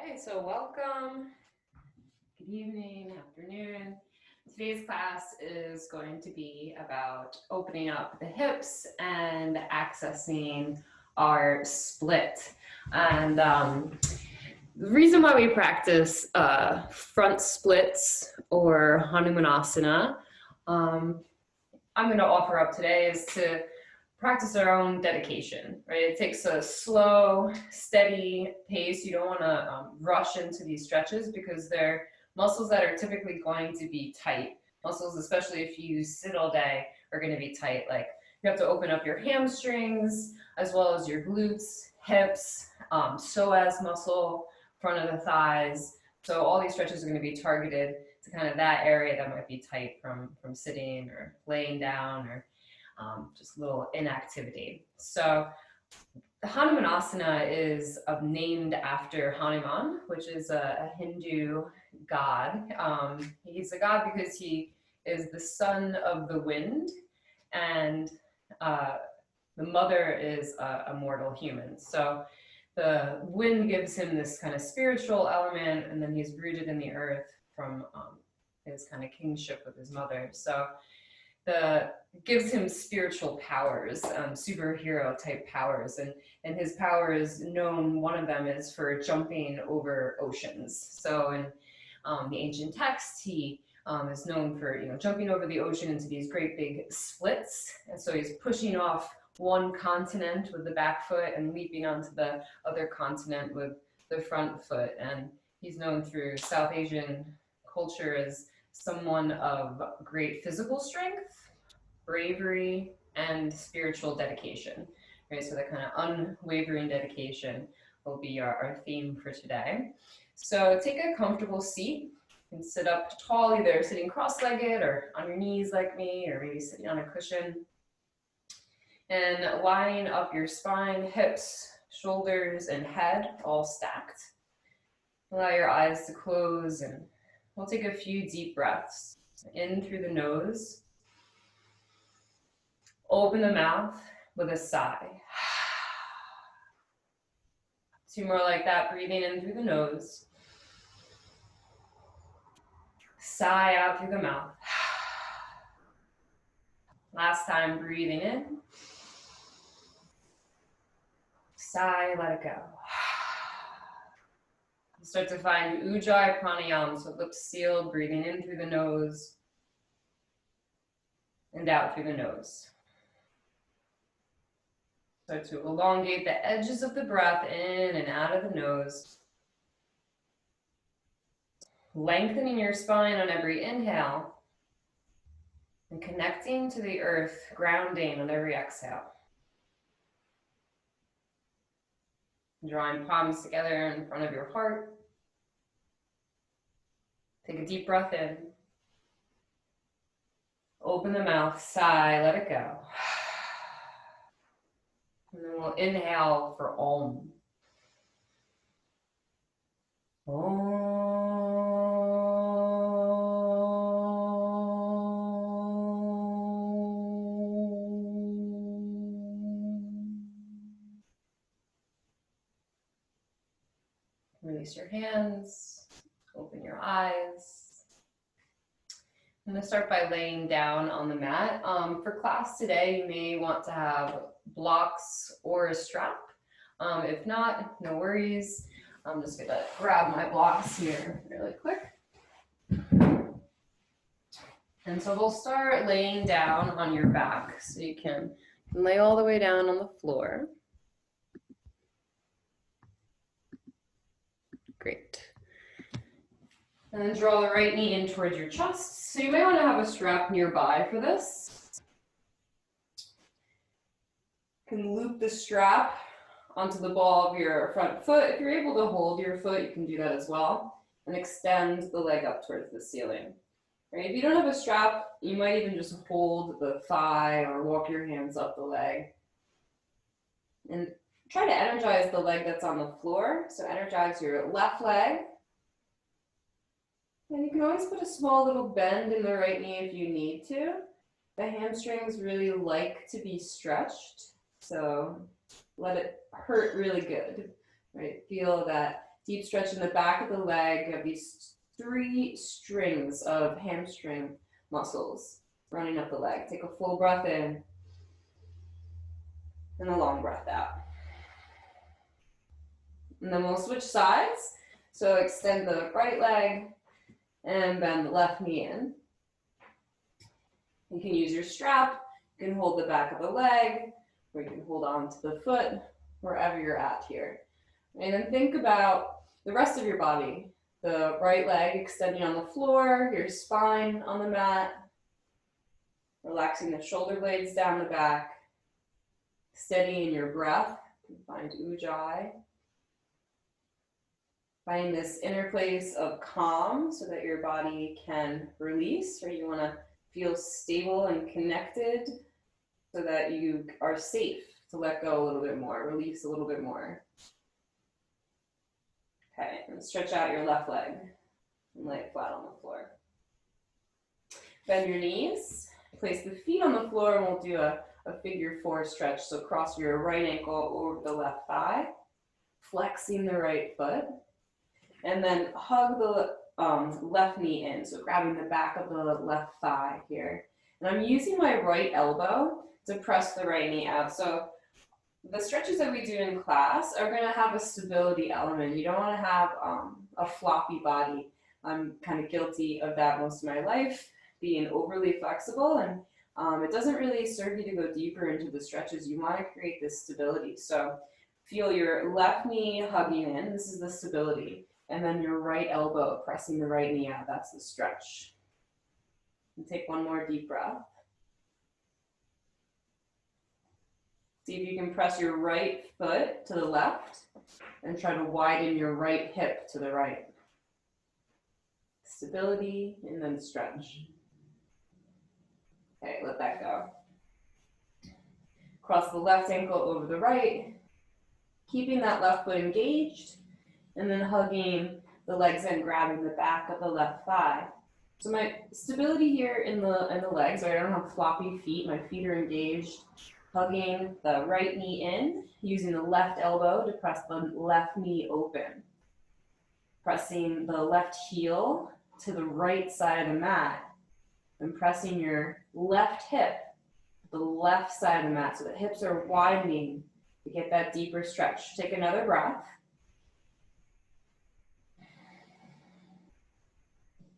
Okay, so welcome. Good evening, afternoon. Today's class is going to be about opening up the hips and accessing our split. And the reason why we practice front splits or Hanumanasana, I'm going to offer up today is to practice our own dedication, right? It takes a slow, steady pace. You don't want to rush into these stretches because they're muscles that are typically going to be tight. Muscles, especially if you sit all day, are going to be tight. Like you have to open up your hamstrings as well as your glutes, hips, psoas muscle, front of the thighs. So all these stretches are going to be targeted to kind of that area that might be tight from sitting or laying down or just a little inactivity. So the Hanumanasana is named after Hanuman, which is a Hindu god. He's a god because he is the son of the wind, and the mother is a mortal human. So the wind gives him this kind of spiritual element, and then he's rooted in the earth from his kind of kingship with his mother. So gives him spiritual powers, superhero type powers, and his power is known. One of them is for jumping over oceans. So in the ancient texts, he is known for jumping over the ocean into these great big splits, and so he's pushing off one continent with the back foot and leaping onto the other continent with the front foot. And he's known through South Asian culture as someone of great physical strength, bravery, and spiritual dedication. Right, so that kind of unwavering dedication will be our theme for today. So take a comfortable seat and sit up tall, either sitting cross-legged or on your knees like me, or maybe sitting on a cushion. And lining up your spine, hips, shoulders, and head all stacked. Allow your eyes to close, and we'll take a few deep breaths in through the nose. Open the mouth with a sigh. Two more like that, breathing in through the nose. Sigh out through the mouth. Last time, breathing in. Sigh, let it go. Start to find Ujjayi pranayama, so lips sealed, breathing in through the nose and out through the nose. Start to elongate the edges of the breath in and out of the nose. Lengthening your spine on every inhale and connecting to the earth, grounding on every exhale. Drawing palms together in front of your heart. Take a deep breath in. Open the mouth, sigh, let it go. And then we'll inhale for Om. Om. Release your hands, open your eyes. I'm going to start by laying down on the mat. For class today, you may want to have blocks or a strap. If not, no worries. I'm just going to grab my blocks here really quick. And so we'll start laying down on your back. So you can lay all the way down on the floor. Great. And then draw the right knee in towards your chest. So you may want to have a strap nearby for this. You can loop the strap onto the ball of your front foot. If you're able to hold your foot, you can do that as well. And extend the leg up towards the ceiling. Right? If you don't have a strap, you might even just hold the thigh or walk your hands up the leg. And try to energize the leg that's on the floor. So energize your left leg. And you can always put a small little bend in the right knee if you need to. The hamstrings really like to be stretched. So let it hurt really good, right? Feel that Deep stretch in the back of the leg. You have these 3 strings of hamstring muscles running up the leg. Take a full breath in and a long breath out. And then we'll switch sides. So extend the right leg and bend the left knee in. You can use your strap. You can hold the back of the leg, or you can hold on to the foot, wherever you're at here. And then think about the rest of your body. The right leg extending on the floor, your spine on the mat, relaxing the shoulder blades down the back, steadying your breath. You can find Ujjayi. Find this inner place of calm so that your body can release, or you want to feel stable and connected so that you are safe to let go a little bit more, release a little bit more. Okay, and stretch out your left leg and lay it flat on the floor. Bend your knees, place the feet on the floor, and we'll do a figure 4 stretch. So cross your right ankle over the left thigh, flexing the right foot, and then hug the left knee in. So grabbing the back of the left thigh here. And I'm using my right elbow to press the right knee out. So the stretches that we do in class are going to have a stability element. You don't want to have a floppy body. I'm kind of guilty of that most of my life, being overly flexible, and it doesn't really serve you to go deeper into the stretches. You want to create this stability. So feel your left knee hugging in. This is the stability. And then your right elbow pressing the right knee out. That's the stretch. And take one more deep breath. See if you can press your right foot to the left and try to widen your right hip to the right. Stability and then stretch. Okay, let that go. Cross the left ankle over the right, keeping that left foot engaged, and then hugging the legs in, grabbing the back of the left thigh. So my stability here in the legs, right? I don't have floppy feet. My feet are engaged. Hugging the right knee in, using the left elbow to press the left knee open. Pressing the left heel to the right side of the mat, and pressing your left hip to the left side of the mat so the hips are widening to get that deeper stretch. Take another breath.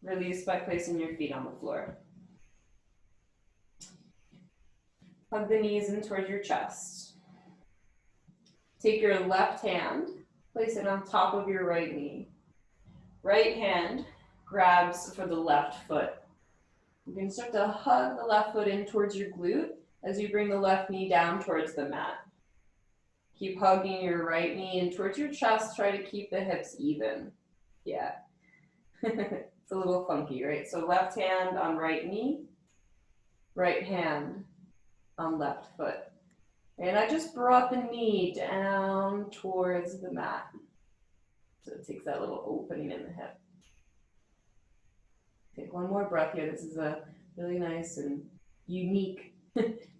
Release by placing your feet on the floor. Hug the knees in towards your chest. Take your left hand, place it on top of your right knee. Right hand grabs for the left foot. You can start to hug the left foot in towards your glute as you bring the left knee down towards the mat. Keep hugging your right knee in towards your chest. Try to keep the hips even. Yeah. It's a little funky, right? So left hand on right knee, right hand on left foot. And I just brought the knee down towards the mat. So it takes that little opening in the hip. Take one more breath here. This is a really nice and unique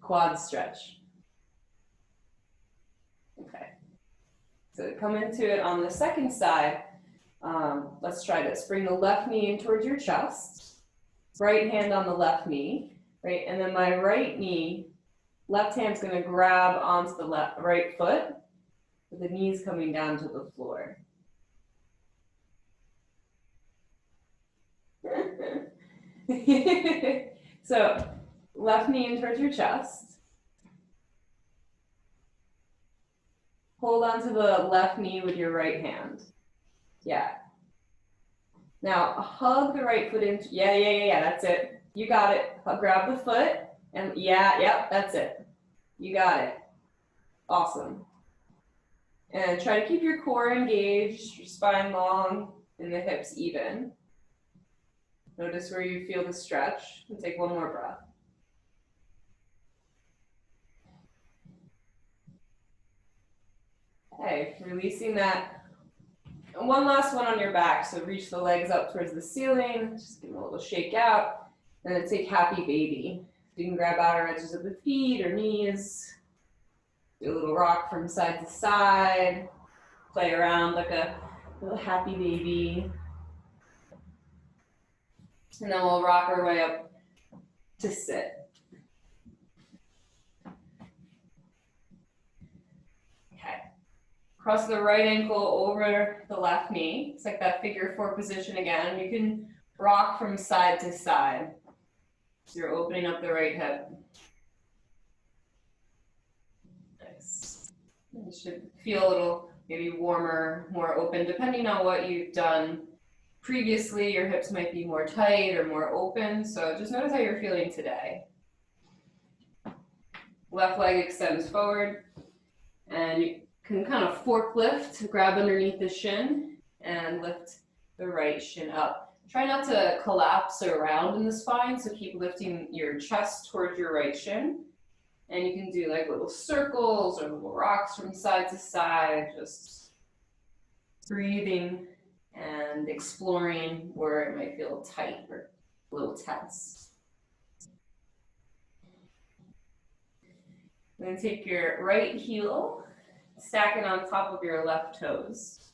quad stretch. Okay. So come into it on the second side. Let's try this. Bring the left knee in towards your chest. Right hand on the left knee. Right? And then my right knee, left hand's going to grab onto the right foot, with the knees coming down to the floor. So, left knee in towards your chest. Hold onto the left knee with your right hand. Yeah. Now, hug the right foot in. Yeah, that's it. You got it. Grab the foot. And yep, that's it. You got it. Awesome. And try to keep your core engaged, your spine long, and the hips even. Notice where you feel the stretch. And take one more breath. Okay, releasing that. And one last one on your back. So reach the legs up towards the ceiling. Just give them a little shake out. And then take happy baby. You can grab outer edges of the feet or knees. Do a little rock from side to side. Play around like a Little happy baby. And then we'll rock our way up to sit. Okay. Cross the right ankle over the left knee. It's like that figure four position again. You can rock from side to side. So you're opening up the right hip. Nice. You should feel a little maybe warmer, more open, depending on what you've done previously. Your hips might be more tight or more open. So just notice how you're feeling today. Left leg extends forward, and you can kind of forklift, grab underneath the shin and lift the right shin up. Try not to collapse around in the spine, so keep lifting your chest towards your right shin. And you can do like little circles or little rocks from side to side, just breathing and exploring where it might feel tight or a little tense. Then take your right heel, stack it on top of your left toes,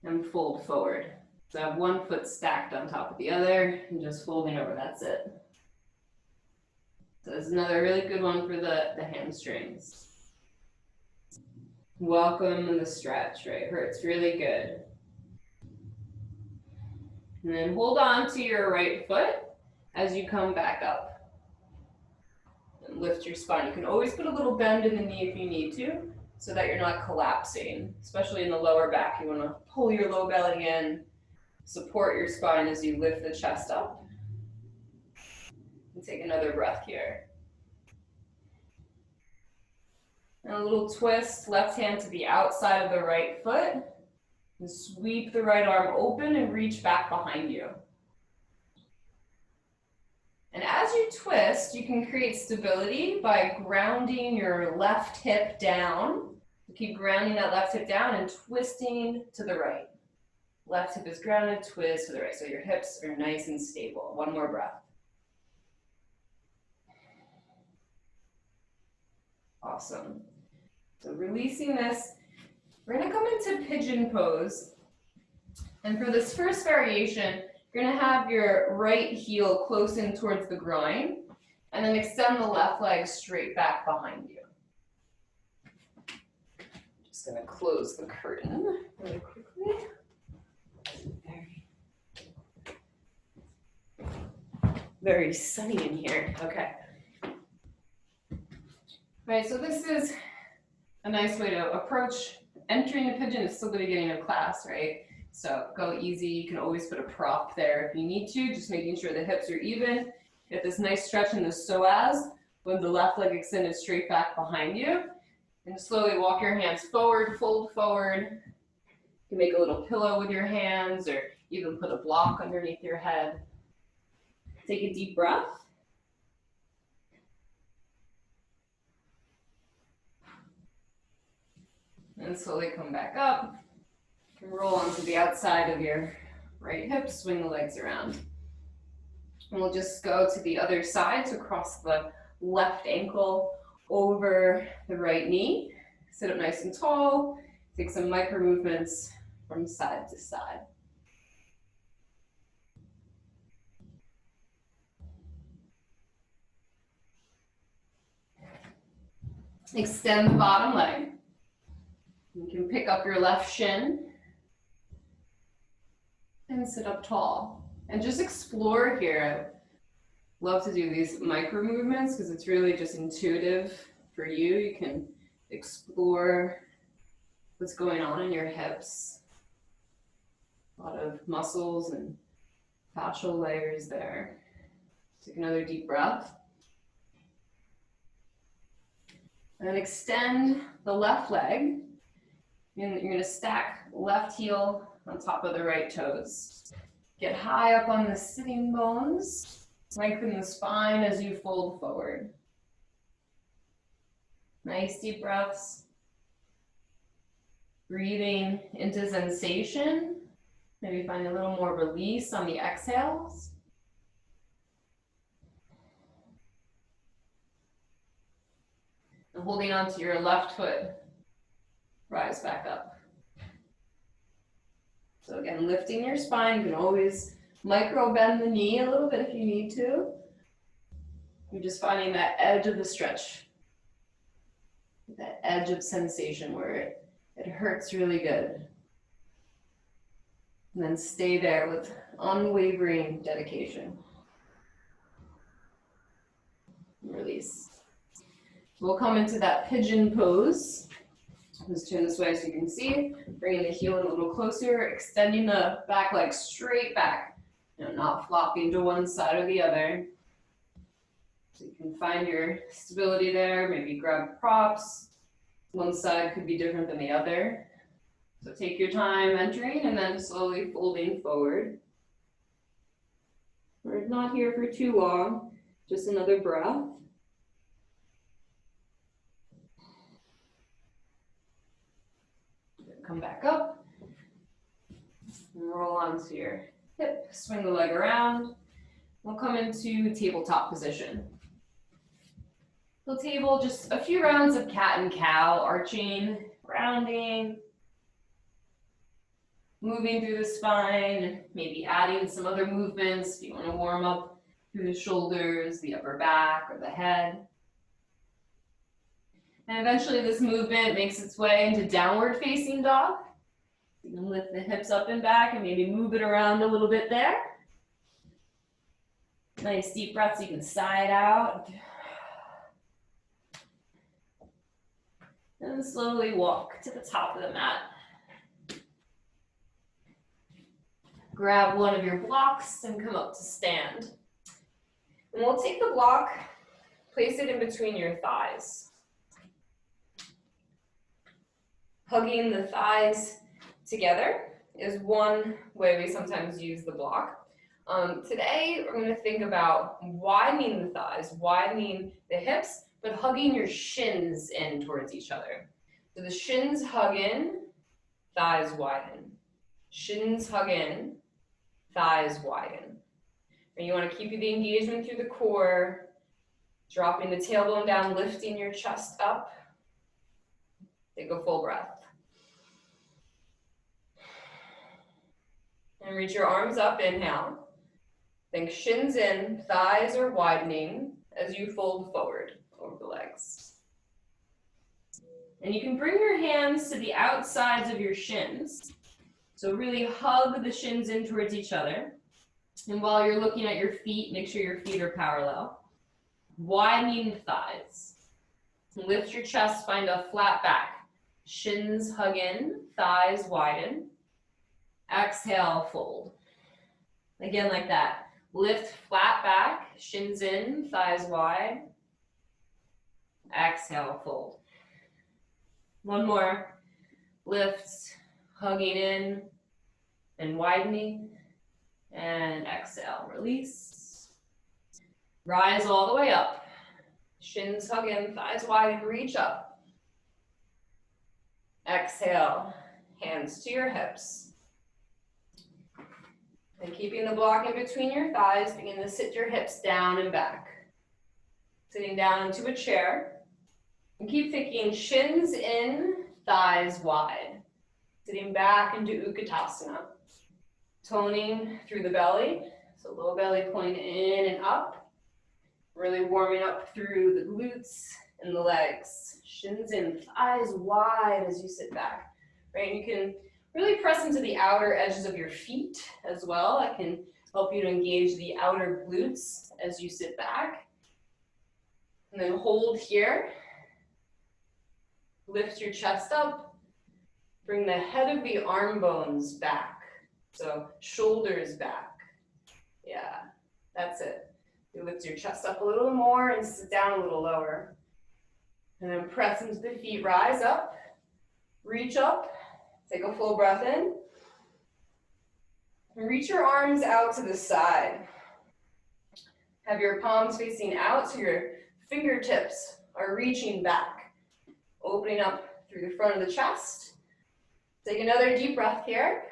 and fold forward. So have one foot stacked on top of the other and just folding over, that's it. So this is another really good one for the hamstrings. Welcome the stretch, right? Hurts really good. And then hold on to your right foot as you come back up. And lift your spine. You can always put a little bend in the knee if you need to, so that you're not collapsing, especially in the lower back. You want to pull your low belly in, support your spine as you lift the chest up. And take another breath here. And a little twist, left hand to the outside of the right foot. And sweep the right arm open and reach back behind you. And as you twist, you can create stability by grounding your left hip down. Keep grounding that left hip down and twisting to the right. Left hip is grounded, twist to the right. So your hips are nice and stable. One more breath. Awesome. So releasing this, we're gonna come into pigeon pose. And for this first variation, you're gonna have your right heel close in towards the groin, and then extend the left leg straight back behind you. Just gonna close the curtain really quickly. Very sunny in here. Okay. All right, so this is a nice way to approach entering a pigeon. It's still the beginning of class, right? So go easy. You can always put a prop there if you need to, just making sure the hips are even. Get this nice stretch in the psoas with the left leg extended straight back behind you. And slowly walk your hands forward, fold forward. You can make a little pillow with your hands or even put a block underneath your head. Take a deep breath. And slowly come back up. You can roll onto the outside of your right hip, swing the legs around. And we'll just go to the other side, so cross the left ankle over the right knee. Sit up nice and tall. Take some micro movements from side to side. Extend the bottom leg. You can pick up your left shin and sit up tall. And just explore here. I love to do these micro movements because it's really just intuitive for you. You can explore what's going on in your hips. A lot of muscles and fascial layers there. Take another deep breath. And then extend the left leg. You're going to stack left heel on top of the right toes. Get high up on the sitting bones. Lengthen the spine as you fold forward. Nice deep breaths. Breathing into sensation. Maybe find a little more release on the exhales. And holding onto your left foot, rise back up. So again, lifting your spine. You can always micro bend the knee a little bit if you need to. You're just finding that edge of the stretch, that edge of sensation where it hurts really good. And then stay there with unwavering dedication. Release. We'll come into that pigeon pose. Just turn this way so you can see. Bringing the heel in a little closer, extending the back leg straight back. Not flopping to one side or the other. So you can find your stability there, maybe grab props. One side could be different than the other. So take your time entering and then slowly folding forward. We're not here for too long, just another breath. Come back up. And roll onto your hip, swing the leg around. We'll come into tabletop position. So table, just a few rounds of cat and cow, arching, rounding, moving through the spine, maybe adding some other movements if you want to warm up through the shoulders, the upper back, or the head. And eventually this movement makes its way into downward facing dog. You can lift the hips up and back and maybe move it around a little bit there. Nice deep breaths, you can sigh it out. And slowly walk to the top of the mat. Grab one of your blocks and come up to stand. And we'll take the block, place it in between your thighs. Hugging the thighs together is one way we sometimes use the block. Today, we're going to think about widening the thighs, widening the hips, but hugging your shins in towards each other. So the shins hug in, thighs widen. Shins hug in, thighs widen. And you want to keep the engagement through the core, dropping the tailbone down, lifting your chest up. Take a full breath. And reach your arms up, inhale. Think shins in, thighs are widening as you fold forward over the legs. And you can bring your hands to the outsides of your shins. So really hug the shins in towards each other. And while you're looking at your feet, make sure your feet are parallel. Widening the thighs. Lift your chest, find a flat back. Shins hug in, thighs widen. Exhale, fold. Again, like that. Lift flat back, shins in, thighs wide. Exhale, fold. One more. Lift, hugging in and widening. And exhale, release. Rise all the way up. Shins hug in, thighs wide, and reach up. Exhale, hands to your hips. And keeping the block in between your thighs, begin to sit your hips down and back. Sitting down into a chair. And keep thinking shins in, thighs wide. Sitting back into Utkatasana. Toning through the belly. So low belly pulling in and up. Really warming up through the glutes and the legs. Shins in, thighs wide as you sit back. Right, you can really press into the outer edges of your feet as well. That can help you to engage the outer glutes as you sit back. And then hold here. Lift your chest up. Bring the head of the arm bones back. So shoulders back. Yeah, that's it. You lift your chest up a little more and sit down a little lower. And then press into the feet, rise up, reach up. Take a full breath in. And reach your arms out to the side. Have your palms facing out so your fingertips are reaching back. Opening up through the front of the chest. Take another deep breath here.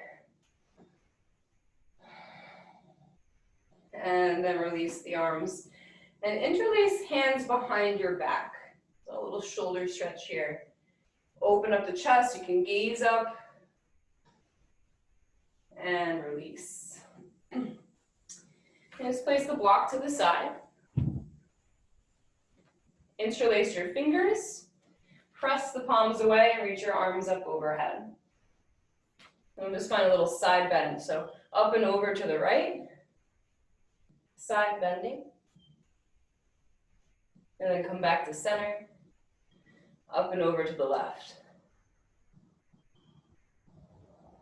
And then release the arms. And interlace hands behind your back. So a little shoulder stretch here. Open up the chest. You can gaze up. and release. And just place the block to the side. Interlace your fingers, press the palms away, and reach your arms up overhead. And just find a little side bend. So up and over to the right, side bending. And then come back to center, up and over to the left.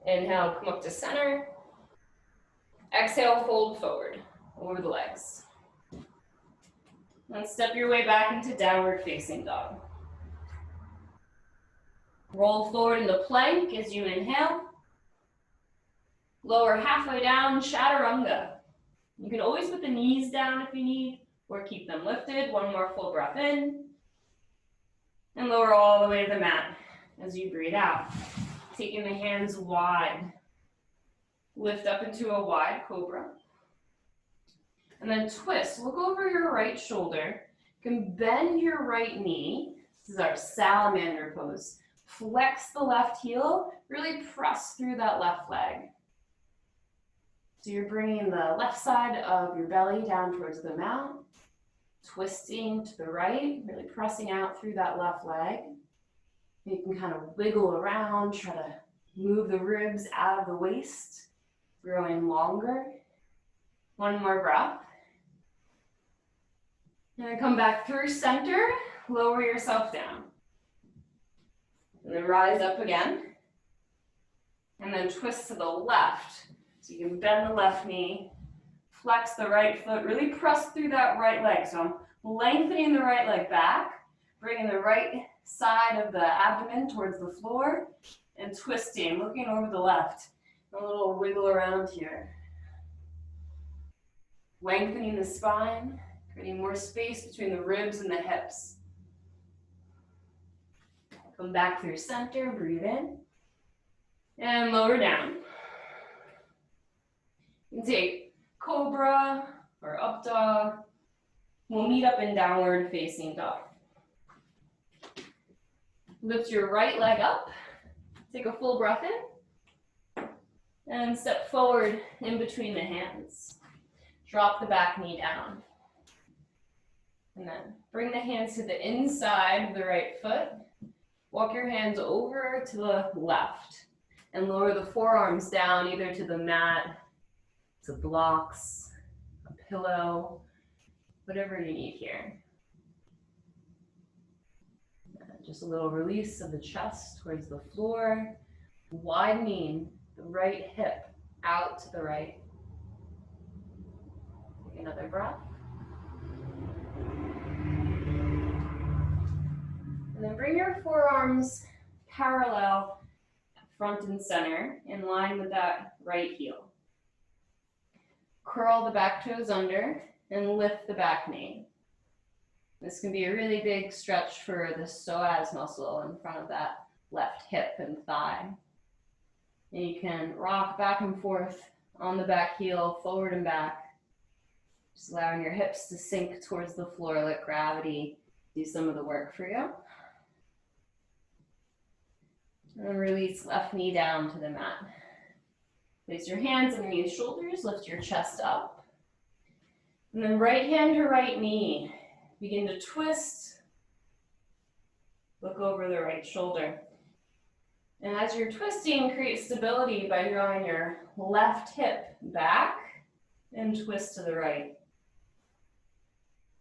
Inhale, come up to center. Exhale, fold forward over the legs. And step your way back into downward facing dog. Roll forward into plank as you inhale. Lower halfway down, chaturanga. You can always put the knees down if you need, or keep them lifted. One more full breath in. And lower all the way to the mat as you breathe out. Taking the hands wide. Lift up into a wide cobra. And then twist. Look over your right shoulder. You can bend your right knee. This is our salamander pose. Flex the left heel. Really press through that left leg. So you're bringing the left side of your belly down towards the mat. Twisting to the right. Really pressing out through that left leg. You can kind of wiggle around. Try to move the ribs out of the waist. Growing longer. One more breath. And then come back through center, lower yourself down. And then rise up again. And then twist to the left. So you can bend the left knee, flex the right foot, really press through that right leg. So I'm lengthening the right leg back, bringing the right side of the abdomen towards the floor, and twisting, looking over the left. A little wiggle around here. Lengthening the spine, creating more space between the ribs and the hips. Come back through center, breathe in, and lower down. You can take cobra or up dog. We'll meet up in downward facing dog. Lift your right leg up, take a full breath in, and step forward in between the hands. Drop the back knee down. And then bring the hands to the inside of the right foot. Walk your hands over to the left and lower the forearms down either to the mat, to blocks, a pillow, whatever you need here. Just a little release of the chest towards the floor, widening the right hip out to the right. Take another breath. And then bring your forearms parallel, front and center, in line with that right heel. Curl the back toes under and lift the back knee. This can be a really big stretch for the psoas muscle in front of that left hip and thigh. And you can rock back and forth on the back heel, forward and back. Just allowing your hips to sink towards the floor, let gravity do some of the work for you. And release left knee down to the mat. Place your hands underneath shoulders, lift your chest up. And then right hand to right knee. Begin to twist. Look over the right shoulder. And as you're twisting, create stability by drawing your left hip back and twist to the right.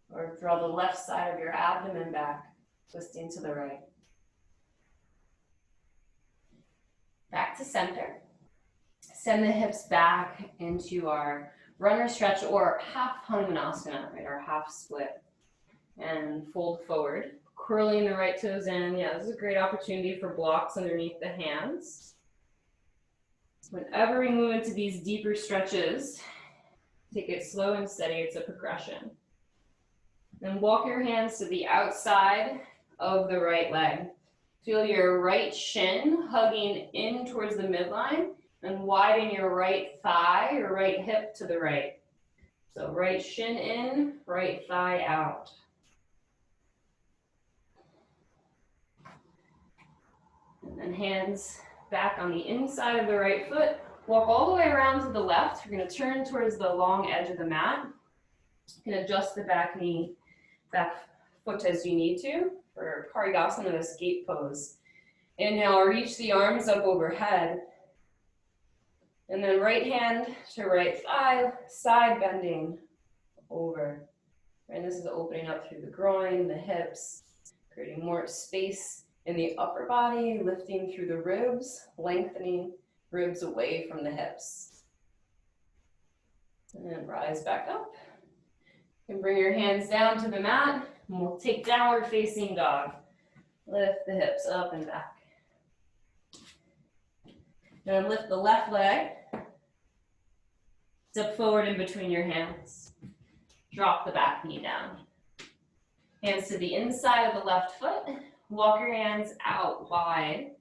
Or draw the left side of your abdomen back, twisting to the right. Back to center. Send the hips back into our runner stretch or half Hanumanasana, right, our half split. And fold forward, curling the right toes in. Yeah, this is a great opportunity for blocks underneath the hands. Whenever we move into these deeper stretches, take it slow and steady. It's a progression. Then walk your hands to the outside of the right leg. Feel your right shin hugging in towards the midline and widen your right thigh or right hip to the right. So right shin in, right thigh out. And then hands back on the inside of the right foot, Walk all the way around to the left. You're going to turn towards the long edge of the mat. You can adjust the back knee, back foot as you need to for Karyagasana, this gate pose. Inhale, reach the arms up overhead. And then right hand to right thigh, side bending over. And this is opening up through the groin, the hips, creating more space in the upper body, lifting through the ribs, lengthening ribs away from the hips. And then rise back up. You can bring your hands down to the mat, and we'll take downward facing dog. Lift the hips up and back. Then lift the left leg. Step forward in between your hands. Drop the back knee down. Hands to the inside of the left foot. Walk your hands out wide.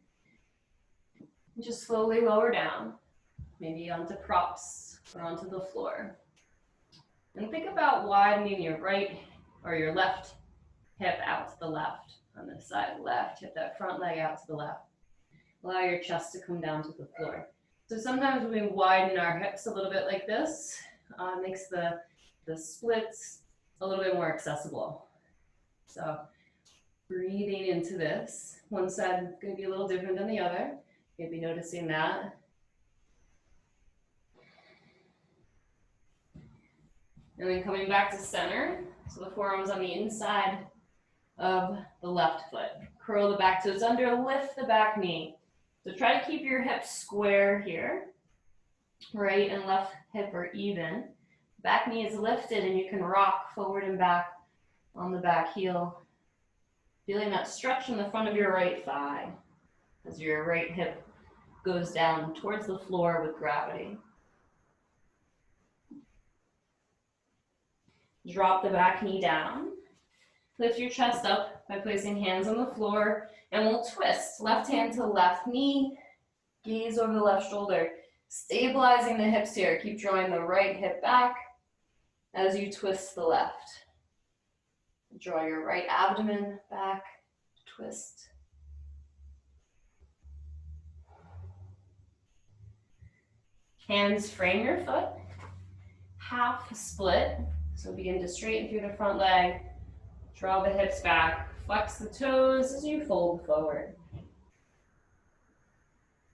And just slowly lower down, maybe onto props or onto the floor. And think about widening your right or your left hip out to the left. On this side, left, hip that front leg out to the left. Allow your chest to come down to the floor. So sometimes when we widen our hips a little bit like this, makes the splits a little bit more accessible. So breathing into this. One side is going to be a little different than the other. You'll be noticing that. And then coming back to center. So the forearms on the inside of the left foot. Curl the back toes under, lift the back knee. So try to keep your hips square here. Right and left hip are even. Back knee is lifted and you can rock forward and back on the back heel. Feeling that stretch in the front of your right thigh as your right hip goes down towards the floor with gravity. Drop the back knee down. Lift your chest up by placing hands on the floor, and we'll twist. Left hand to left knee, gaze over the left shoulder. Stabilizing the hips here. Keep drawing the right hip back as you twist the left. Draw your right abdomen back, twist. Hands frame your foot, half split. So begin to straighten through the front leg, draw the hips back, flex the toes as you fold forward.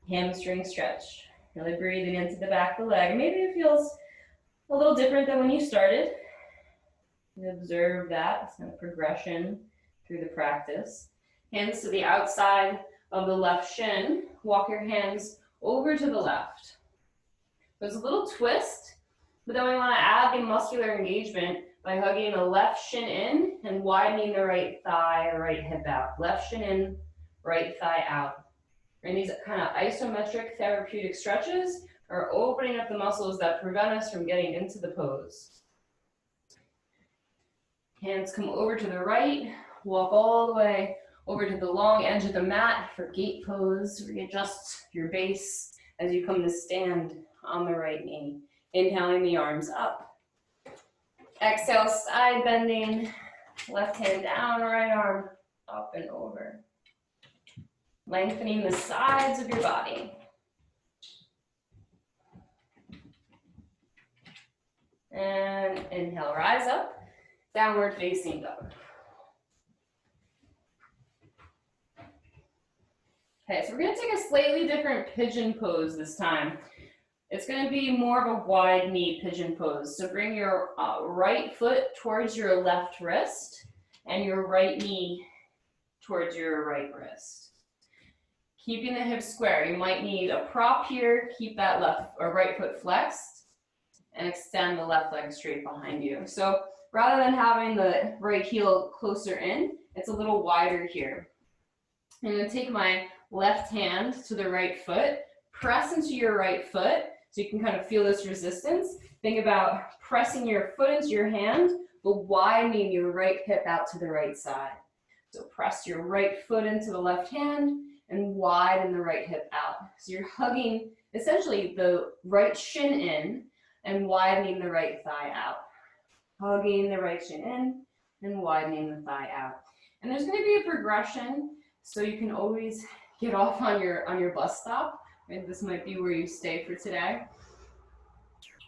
Hamstring stretch, really breathing into the back of the leg. Maybe it feels a little different than when you started. You observe that, it's kind of progression through the practice. Hands to the outside of the left shin. Walk your hands over to the left. There's a little twist, but then we want to add the muscular engagement by hugging the left shin in and widening the right thigh or right hip out. Left shin in, right thigh out. And these kind of isometric therapeutic stretches are opening up the muscles that prevent us from getting into the pose. Hands come over to the right, walk all the way over to the long edge of the mat for gate pose. Readjust your base as you come to stand on the right knee. Inhaling the arms up. Exhale, side bending. Left hand down, right arm up and over. Lengthening the sides of your body. And inhale, rise up. Downward facing dog. Okay, so we're going to take a slightly different pigeon pose this time. It's going to be more of a wide knee pigeon pose. So bring your right foot towards your left wrist and your right knee towards your right wrist. Keeping the hips square. You might need a prop here. Keep that left or right foot flexed and extend the left leg straight behind you. So rather than having the right heel closer in, it's a little wider here. I'm going to take my left hand to the right foot, press into your right foot so you can kind of feel this resistance. Think about pressing your foot into your hand, but widening your right hip out to the right side. So press your right foot into the left hand and widen the right hip out. So you're hugging essentially the right shin in and widening the right thigh out. Hugging the right shin in and widening the thigh out. And there's going to be a progression, so you can always get off on your bus stop Right? This might be where you stay for today.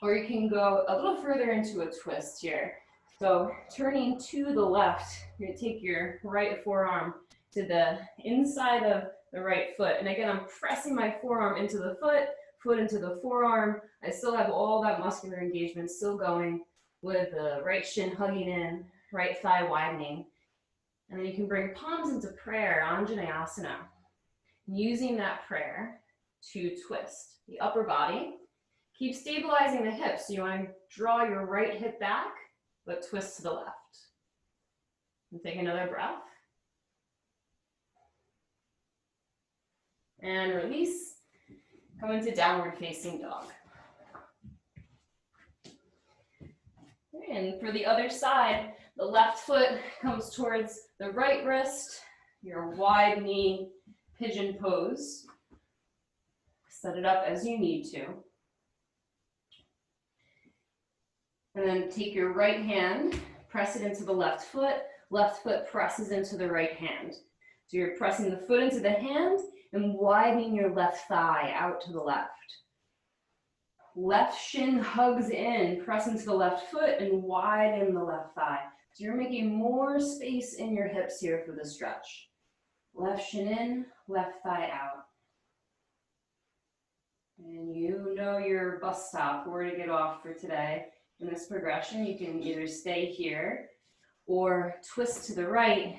Or you can go a little further into a twist here. So turning to the left, you're gonna take your right forearm to the inside of the right foot. And again, I'm pressing my forearm into the foot into the forearm. I still have all that muscular engagement still going with the right shin hugging in, right thigh widening. And then you can bring palms into prayer, Anjaneyasana, using that prayer to twist the upper body. Keep stabilizing the hips. So you want to draw your right hip back, but twist to the left. And take another breath. And release. Come into downward facing dog. And for the other side, the left foot comes towards the right wrist, your wide knee pigeon pose. Set it up as you need to. And then take your right hand, press it into the left foot presses into the right hand. So you're pressing the foot into the hand and widening your left thigh out to the left. Left shin hugs in, press into the left foot and widen the left thigh. So you're making more space in your hips here for the stretch. Left shin in, left thigh out. And you know your bus stop, where to get off for today. In this progression, you can either stay here or twist to the right,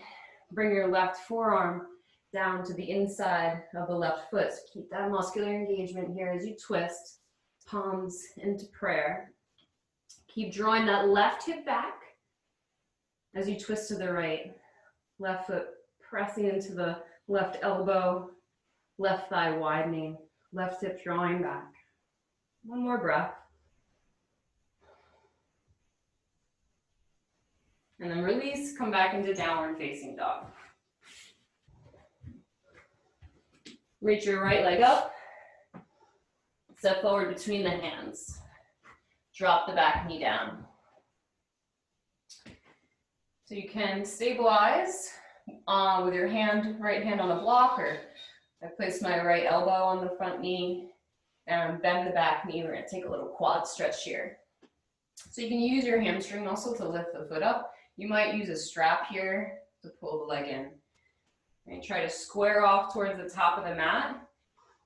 bring your left forearm down to the inside of the left foot. So keep that muscular engagement here as you twist, palms into prayer. Keep drawing that left hip back as you twist to the right. Left foot pressing into the left elbow, left thigh widening, left hip drawing back. One more breath. And then release, come back into downward facing dog. Reach your right leg up. Step forward between the hands. Drop the back knee down. So you can stabilize with your right hand on a block, or I place my right elbow on the front knee and bend the back knee. We're gonna take a little quad stretch here. So you can use your hamstring muscle to lift the foot up. You might use a strap here to pull the leg in. And try to square off towards the top of the mat.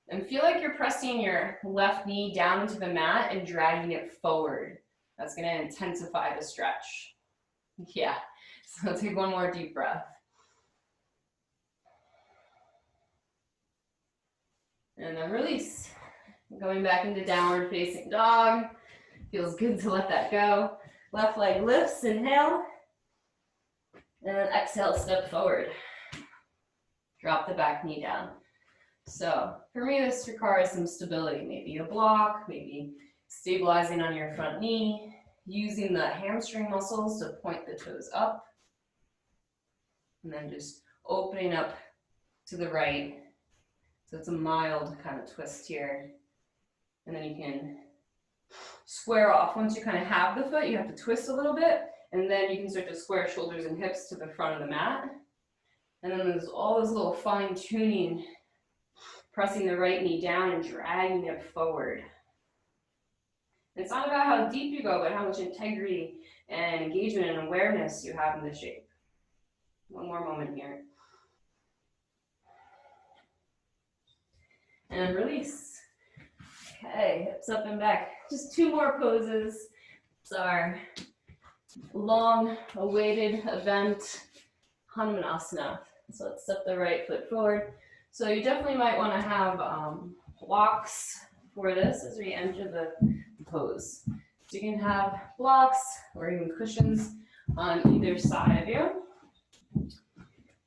And feel like you're pressing your left knee down into the mat and dragging it forward. That's going to intensify the stretch. Yeah, so take one more deep breath. And then release. Going back into downward facing dog. Feels good to let that go. Left leg lifts, inhale. And then exhale, step forward. Drop the back knee down. So for me, this requires some stability, maybe a block, maybe stabilizing on your front knee, using the hamstring muscles to point the toes up, and then just opening up to the right. So it's a mild kind of twist here. And then you can square off. Once you kind of have the foot, you have to twist a little bit, and then you can start to square shoulders and hips to the front of the mat. And then there's all this little fine tuning, pressing the right knee down and dragging it forward. It's not about how deep you go, but how much integrity and engagement and awareness you have in the shape. One more moment here. And release. Okay, hips up and back. Just two more poses. It's our long-awaited event, Hanumanasana. So let's step the right foot forward. So you definitely might want to have blocks for this as we enter the pose. So you can have blocks or even cushions on either side of you.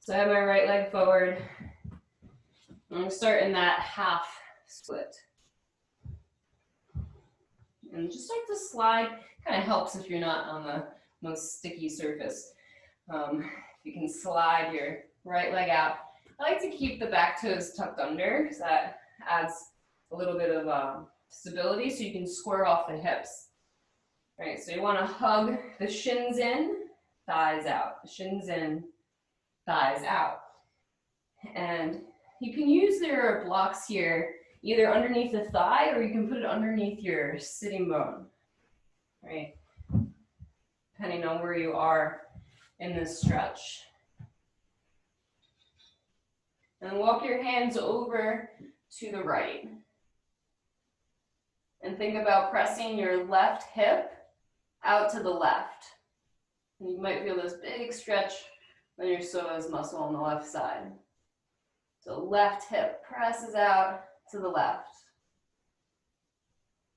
So I have my right leg forward. I'm going to start in that half split. And just start to slide. Kind of helps if you're not on the most sticky surface. You can slide your right leg out. I like to keep the back toes tucked under because that adds a little bit of stability so you can square off the hips. All right, so you want to hug the shins in, thighs out. The shins in, thighs out. And you can use your blocks here either underneath the thigh or you can put it underneath your sitting bone, right? Depending on where you are in this stretch. And walk your hands over to the right. And think about pressing your left hip out to the left. And you might feel this big stretch on your psoas muscle on the left side. So left hip presses out to the left.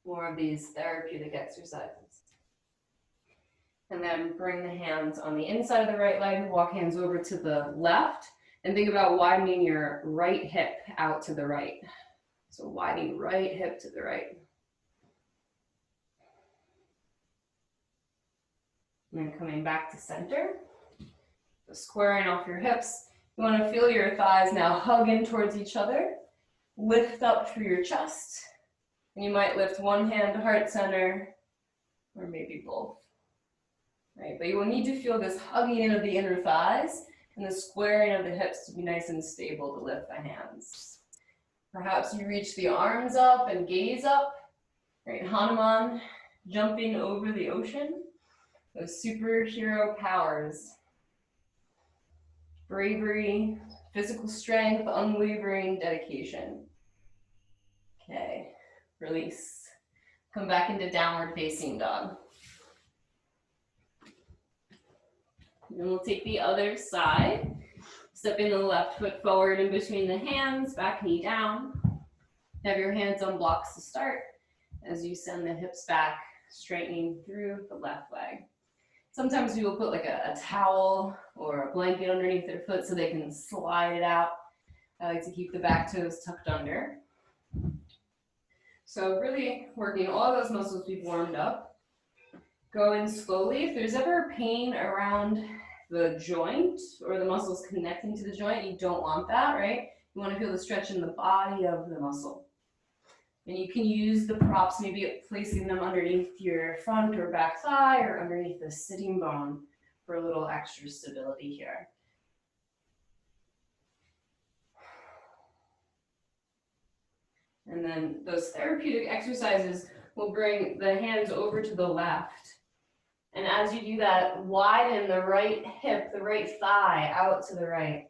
More of these therapeutic exercises. And then bring the hands on the inside of the right leg, walk hands over to the left, and think about widening your right hip out to the right. So widening right hip to the right. And then coming back to center. So squaring off your hips. You want to feel your thighs now hug in towards each other. Lift up through your chest. And you might lift one hand to heart center, or maybe both. Right? But you will need to feel this hugging in of the inner thighs and the squaring of the hips to be nice and stable to lift the hands. Perhaps you reach the arms up and gaze up. Right? Hanuman jumping over the ocean. Those superhero powers. Bravery, physical strength, unwavering dedication. Okay, release. Come back into downward facing dog. And we'll take the other side. Stepping the left foot forward in between the hands, back knee down. Have your hands on blocks to start as you send the hips back, straightening through the left leg. Sometimes we will put like a towel or a blanket underneath their foot so they can slide it out. I like to keep the back toes tucked under. So really working all those muscles we've warmed up. Go in slowly. If there's ever pain around the joint or the muscles connecting to the joint, you don't want that, right? You want to feel the stretch in the body of the muscle. And you can use the props, maybe placing them underneath your front or back thigh or underneath the sitting bone for a little extra stability here. And then those therapeutic exercises will bring the hands over to the left. And as you do that, widen the right hip, the right thigh out to the right.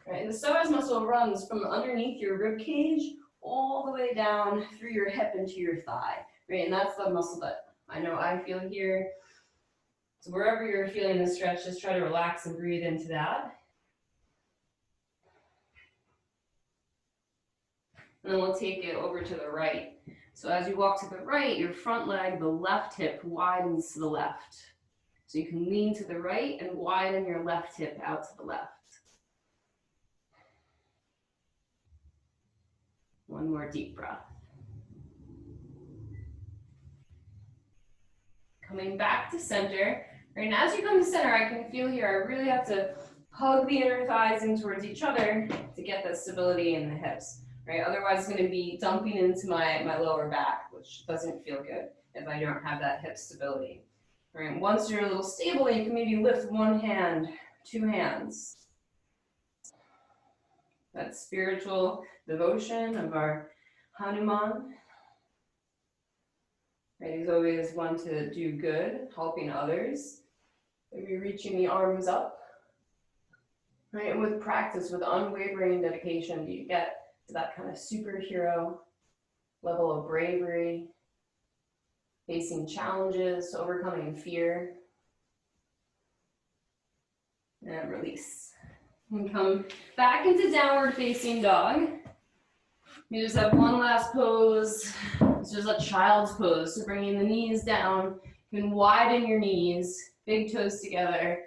Right? And the psoas muscle runs from underneath your rib cage all the way down through your hip into your thigh, right? And that's the muscle that I know I feel here. So wherever you're feeling the stretch, just try to relax and breathe into that. And then we'll take it over to the right. So as you walk to the right, your front leg, the left hip widens to the left. So you can lean to the right and widen your left hip out to the left. One more deep breath. Coming back to center. Right, and as you come to center, I can feel here, I really have to hug the inner thighs in towards each other to get that stability in the hips. Right? Otherwise, it's going to be dumping into my lower back, which doesn't feel good if I don't have that hip stability. Right? Once you're a little stable, you can maybe lift one hand, two hands. That spiritual devotion of our Hanuman. Right? He's always one to do good, helping others. Maybe reaching the arms up. Right? And with practice, with unwavering dedication, you get to that kind of superhero level of bravery, facing challenges, overcoming fear. And release. And come back into downward facing dog. You just have one last pose. It's just a child's pose. So bringing the knees down. You can widen your knees, big toes together,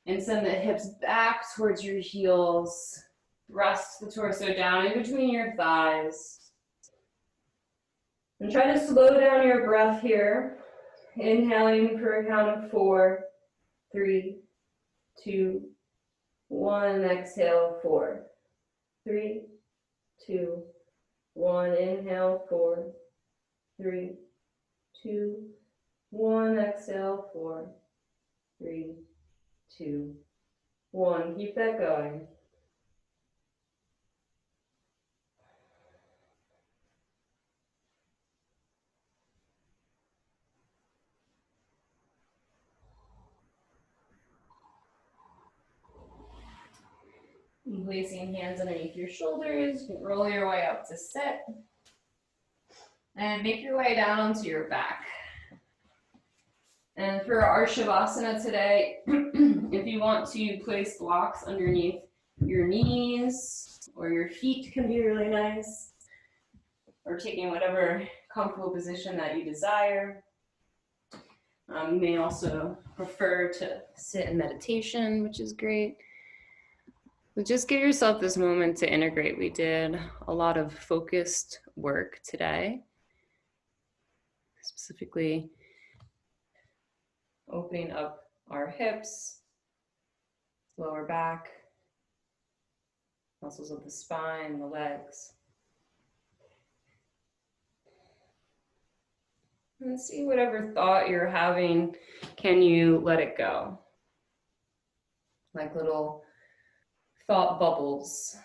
and send the hips back towards your heels. Rest the torso down in between your thighs. And try to slow down your breath here. Inhaling for a count of 4, 3, 2, 1. Exhale, 4, 3, 2, 1. Inhale, 4, 3, 2, 1. Exhale, 4, 3, 2, 1. Keep that going. And placing hands underneath your shoulders, you can roll your way up to sit. And make your way down onto your back. And for our Shavasana today, if you want to place blocks underneath your knees or your feet can be really nice, or taking whatever comfortable position that you desire. You may also prefer to sit in meditation, which is great. But just give yourself this moment to integrate. We did a lot of focused work today, specifically opening up our hips, lower back, muscles of the spine, the legs. And see whatever thought you're having, can you let it go? Like little thought bubbles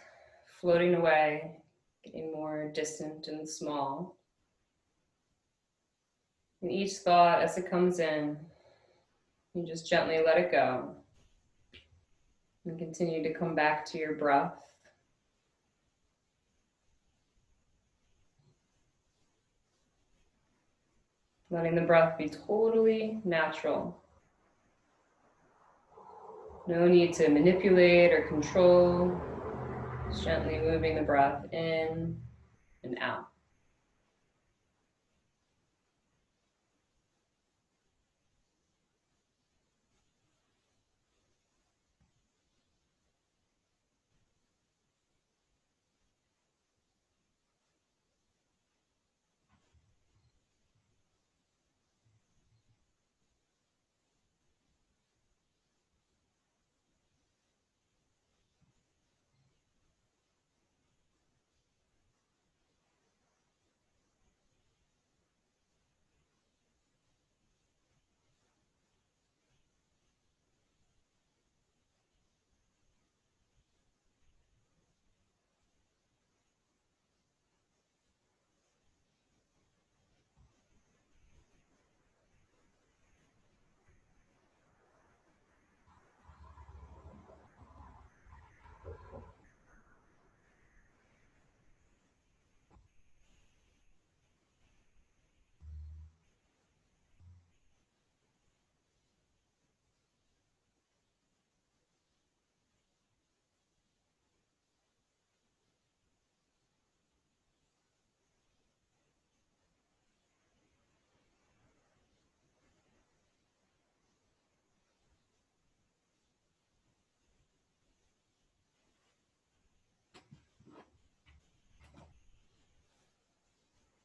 floating away, getting more distant and small. And each thought as it comes in, you just gently let it go. And continue to come back to your breath. Letting the breath be totally natural. No need to manipulate or control. Just gently moving the breath in and out.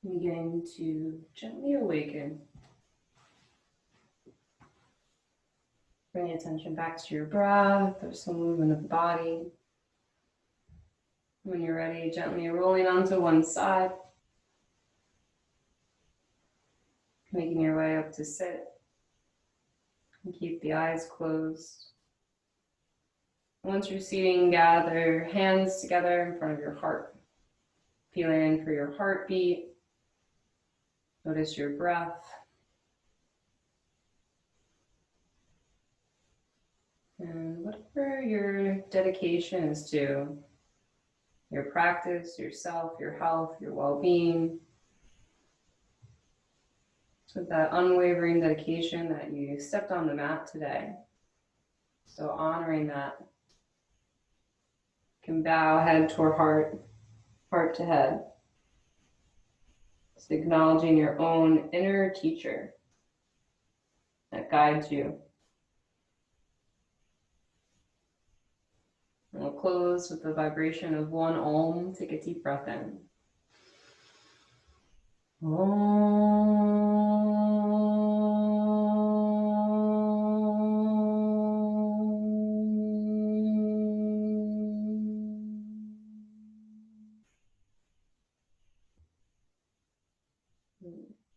Begin to gently awaken. Bring attention back to your breath or some movement of the body. When you're ready, gently rolling onto one side. Making your way up to sit. And keep the eyes closed. Once you're seating, gather hands together in front of your heart. Feeling for your heartbeat. Notice your breath. And whatever your dedication is to, your practice, yourself, your health, your well-being, with that unwavering dedication that you stepped on the mat today. So honoring that. You can bow head toward heart, heart to head. Just acknowledging your own inner teacher that guides you. And we'll close with the vibration of one Om. Take a deep breath in. Om.